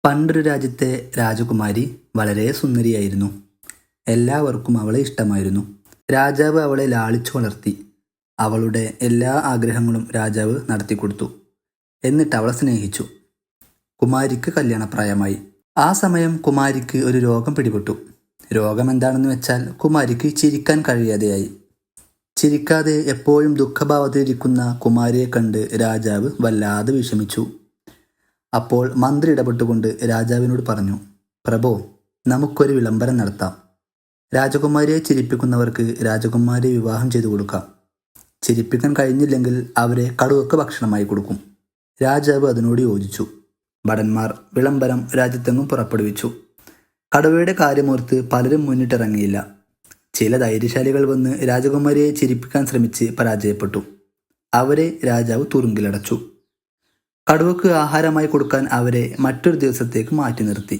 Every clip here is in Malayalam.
പണ്ടൊരു രാജ്യത്തെ രാജകുമാരി വളരെ സുന്ദരിയായിരുന്നു. എല്ലാവർക്കും അവളെ ഇഷ്ടമായിരുന്നു. രാജാവ് അവളെ ലാളിച്ചു വളർത്തി. അവളുടെ എല്ലാ ആഗ്രഹങ്ങളും രാജാവ് നടത്തിക്കൊടുത്തു. എന്നിട്ട് അവളെ സ്നേഹിച്ചു. കുമാരിക്ക് കല്യാണപ്രായമായി. ആ സമയം കുമാരിക്ക് ഒരു രോഗം പിടിപെട്ടു. രോഗം എന്താണെന്ന് വെച്ചാൽ കുമാരിക്ക് ചിരിക്കാൻ കഴിയാതെയായി. ചിരിക്കാതെ എപ്പോഴും ദുഃഖഭാവത്തിലിരിക്കുന്ന കുമാരിയെ കണ്ട് രാജാവ് വല്ലാതെ വിഷമിച്ചു. അപ്പോൾ മന്ത്രി ഇടപെട്ടുകൊണ്ട് രാജാവിനോട് പറഞ്ഞു, പ്രഭോ, നമുക്കൊരു വിളംബരം നടത്താം. രാജകുമാരിയെ ചിരിപ്പിക്കുന്നവർക്ക് രാജകുമാരിയെ വിവാഹം ചെയ്തു കൊടുക്കാം. ചിരിപ്പിക്കാൻ കഴിഞ്ഞില്ലെങ്കിൽ അവരെ കടുവക്ക് ഭക്ഷണമായി കൊടുക്കും. രാജാവ് അതിനോട് യോജിച്ചു. ഭടന്മാർ വിളംബരം രാജ്യത്തെങ്ങും പുറപ്പെടുവിച്ചു. കടുവയുടെ കാര്യമോർത്ത് പലരും മുന്നിട്ടിറങ്ങിയില്ല. ചില ധൈര്യശാലികൾ വന്ന് രാജകുമാരിയെ ചിരിപ്പിക്കാൻ ശ്രമിച്ച് പരാജയപ്പെട്ടു. അവരെ രാജാവ് തുറുങ്കിലടച്ചു. കടുവക്ക് ആഹാരമായി കൊടുക്കാൻ അവരെ മറ്റൊരു ദിവസത്തേക്ക് മാറ്റി നിർത്തി.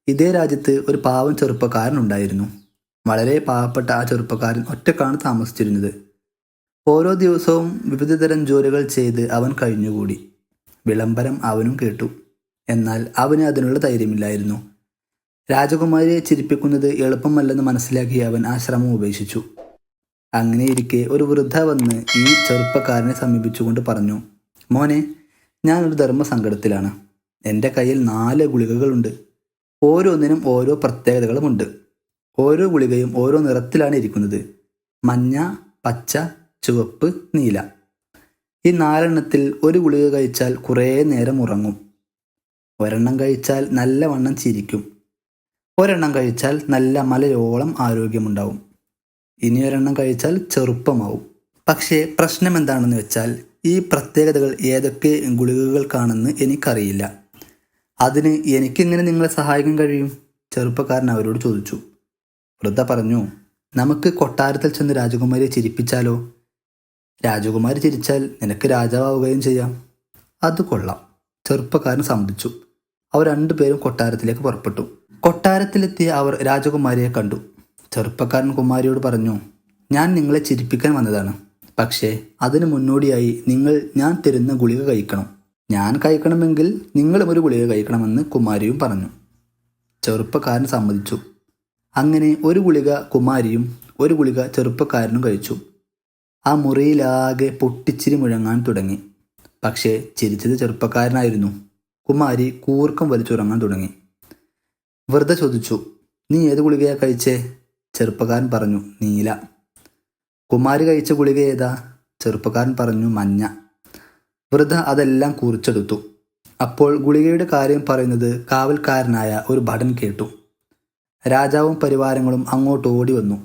ഇതേ രാജ്യത്ത് ഒരു പാവം ചെറുപ്പക്കാരനുണ്ടായിരുന്നു. വളരെ പാവപ്പെട്ട ആ ചെറുപ്പക്കാരൻ ഒറ്റക്കാണ് താമസിച്ചിരുന്നത്. ഓരോ ദിവസവും വിവിധതരം ജോലികൾ ചെയ്ത് അവൻ കഴിഞ്ഞുകൂടി. വിളംബരം അവനും കേട്ടു. എന്നാൽ അവന് അതിനുള്ള ധൈര്യമില്ലായിരുന്നു. രാജകുമാരിയെ ചിരിപ്പിക്കുന്നത് എളുപ്പമല്ലെന്ന് മനസ്സിലാക്കി അവൻ ആ ശ്രമം ഉപേക്ഷിച്ചു. അങ്ങനെയിരിക്കെ ഒരു വൃദ്ധ വന്ന് ഈ ചെറുപ്പക്കാരനെ സമീപിച്ചുകൊണ്ട് പറഞ്ഞു, മോനെ, ഞാനൊരു ധർമ്മസങ്കടത്തിലാണ്. എൻ്റെ കയ്യിൽ 4 ഗുളികകളുണ്ട്. ഓരോന്നിനും ഓരോ പ്രത്യേകതകളുമുണ്ട്. ഓരോ ഗുളികയും ഓരോ നിറത്തിലാണ് ഇരിക്കുന്നത്. മഞ്ഞ, പച്ച, ചുവപ്പ്, നീല. ഈ 4 എണ്ണത്തിൽ ഒരു ഗുളിക കഴിച്ചാൽ കുറേ നേരം ഉറങ്ങും. ഒരെണ്ണം കഴിച്ചാൽ നല്ലവണ്ണം ചിരിക്കും. ഒരെണ്ണം കഴിച്ചാൽ നല്ല മലയോളം ആരോഗ്യമുണ്ടാവും. ഇനി ഒരെണ്ണം കഴിച്ചാൽ ചെറുപ്പമാവും. പക്ഷേ പ്രശ്നം എന്താണെന്ന് വെച്ചാൽ ഈ പ്രത്യേകതകൾ ഏതൊക്കെ ഗുളികകൾക്കാണെന്ന് എനിക്കറിയില്ല. അതിന് എനിക്കെങ്ങനെ നിങ്ങളെ സഹായിക്കാൻ കഴിയും? ചെറുപ്പക്കാരൻ അവരോട് ചോദിച്ചു. വൃദ്ധ പറഞ്ഞു, നമുക്ക് കൊട്ടാരത്തിൽ ചെന്ന് രാജകുമാരിയെ ചിരിപ്പിച്ചാലോ? രാജകുമാരി ചിരിച്ചാൽ നിനക്ക് രാജാവുകയും ചെയ്യാം. അത് കൊള്ളാം. ചെറുപ്പക്കാരൻ സമ്മതിച്ചു. അവർ 2 പേരും കൊട്ടാരത്തിലേക്ക് പുറപ്പെട്ടു. കൊട്ടാരത്തിലെത്തിയ അവർ രാജകുമാരിയെ കണ്ടു. ചെറുപ്പക്കാരൻ കുമാരിയോട് പറഞ്ഞു, ഞാൻ നിങ്ങളെ ചിരിപ്പിക്കാൻ വന്നതാണ്. പക്ഷേ അതിനു മുന്നോടിയായി നിങ്ങൾ ഞാൻ തരുന്ന ഗുളിക കഴിക്കണം. ഞാൻ കഴിക്കണമെങ്കിൽ നിങ്ങളും ഒരു ഗുളിക കഴിക്കണമെന്ന് കുമാരിയും പറഞ്ഞു. ചെറുപ്പക്കാരൻ സമ്മതിച്ചു. അങ്ങനെ ഒരു ഗുളിക കുമാരിയും ഒരു ഗുളിക ചെറുപ്പക്കാരനും കഴിച്ചു. ആ മുറിയിലാകെ പൊട്ടിച്ചിരി മുഴങ്ങാൻ തുടങ്ങി. പക്ഷേ ചിരിച്ചത് ചെറുപ്പക്കാരനായിരുന്നു. കുമാരി കൂർക്കം വലിച്ചുറങ്ങാൻ തുടങ്ങി. വൃദ്ധ ചോദിച്ചു, നീ ഏത് ഗുളികയാ കഴിച്ചേ? ചെറുപ്പക്കാരൻ പറഞ്ഞു, നീല. കുമാരി കഴിച്ച ഗുളിക ഏതാ? ചെറുപ്പക്കാരൻ പറഞ്ഞു, മഞ്ഞ. വൃദ്ധ അതെല്ലാം കുറിച്ചെടുത്തു. അപ്പോൾ ഗുളികയുടെ കാര്യം പറയുന്നത് കാവൽക്കാരനായ ഒരു ഭടൻ കേട്ടു. രാജാവും പരിവാരങ്ങളും അങ്ങോട്ട് ഓടി വന്നു.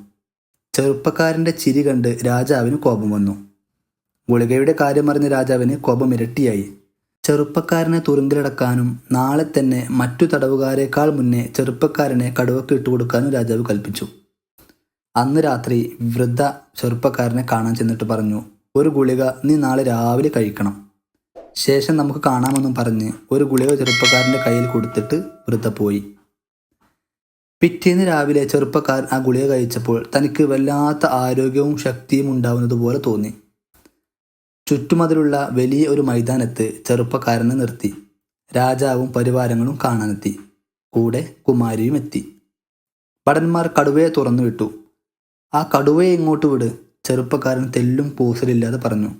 ചെറുപ്പക്കാരൻ്റെ ചിരി കണ്ട് രാജാവിന് കോപം വന്നു. ഗുളികയുടെ കാര്യം അറിഞ്ഞ രാജാവിന് കോപം ഇരട്ടിയായി. ചെറുപ്പക്കാരനെ തുറുങ്കിലടക്കാനും നാളെ തന്നെ മറ്റു തടവുകാരേക്കാൾ മുന്നേ ചെറുപ്പക്കാരനെ കടുവക്ക് ഇട്ടുകൊടുക്കാനും രാജാവ് കൽപ്പിച്ചു. അന്ന് രാത്രി വൃദ്ധ ചെറുപ്പക്കാരനെ കാണാൻ ചെന്നിട്ട് പറഞ്ഞു, ഒരു ഗുളിക നീ നാളെ രാവിലെ കഴിക്കണം. ശേഷം നമുക്ക് കാണാമെന്നും പറഞ്ഞ് ഒരു ഗുളിക ചെറുപ്പക്കാരൻ്റെ കയ്യിൽ കൊടുത്തിട്ട് വൃദ്ധ പോയി. പിറ്റേന്ന് രാവിലെ ചെറുപ്പക്കാരൻ ആ ഗുളിക കഴിച്ചപ്പോൾ തനിക്ക് വല്ലാത്ത ആരോഗ്യവും ശക്തിയും ഉണ്ടാവുന്നത് പോലെ തോന്നി. ചുറ്റുമതിലുള്ള വലിയ ഒരു മൈതാനത്ത് ചെറുപ്പക്കാരനെ നിർത്തി. രാജാവും പരിവാരങ്ങളും കാണാനെത്തി. കൂടെ കുമാരിയും എത്തി. ഭടന്മാർ കടുവയെ തുറന്നു വിട്ടു. ആ കടുവയെ ഇങ്ങോട്ട് വിട്, ചെറുപ്പക്കാരൻ തെല്ലും കൂസലില്ലാതെ പറഞ്ഞു.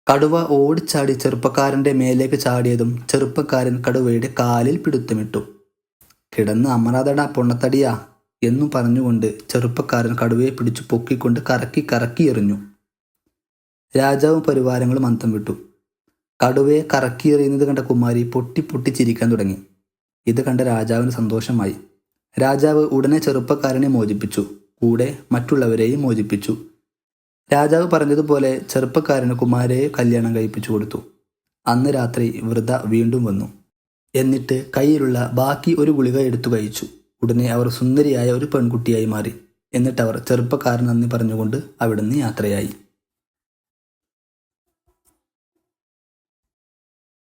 കടുവ ഓടിച്ചാടി ചെറുപ്പക്കാരൻ്റെ മേലേക്ക് ചാടിയതും ചെറുപ്പക്കാരൻ കടുവയുടെ കാലിൽ പിടുത്തമിട്ടു. കിടന്ന് അമരാതടാ പൊണ്ണത്തടിയാ എന്നു പറഞ്ഞുകൊണ്ട് ചെറുപ്പക്കാരൻ കടുവയെ പിടിച്ചു പൊക്കിക്കൊണ്ട് കറക്കി കറക്കി എറിഞ്ഞു. രാജാവും പരിവാരങ്ങളും അന്തം വിട്ടു. കടുവയെ കറക്കി എറിയുന്നത് കണ്ട കുമാരി പൊട്ടി പൊട്ടി ചിരിക്കാൻ തുടങ്ങി. ഇത് കണ്ട രാജാവിന് സന്തോഷമായി. രാജാവ് ഉടനെ ചെറുപ്പക്കാരനെ മോചിപ്പിച്ചു. കൂടെ മറ്റുള്ളവരെയും മോചിപ്പിച്ചു. രാജാവ് പറഞ്ഞതുപോലെ ചെറുപ്പക്കാരന് കുമാരയെ കല്യാണം കഴിപ്പിച്ചു കൊടുത്തു. അന്ന് രാത്രി വൃദ്ധ വീണ്ടും വന്നു. എന്നിട്ട് കയ്യിലുള്ള ബാക്കി ഒരു ഗുളിക എടുത്തു കഴിച്ചു. ഉടനെ അവർ സുന്ദരിയായ ഒരു പെൺകുട്ടിയായി മാറി. എന്നിട്ട് അവർ ചെറുപ്പക്കാരൻ നന്ദി പറഞ്ഞുകൊണ്ട് അവിടുന്ന് യാത്രയായി.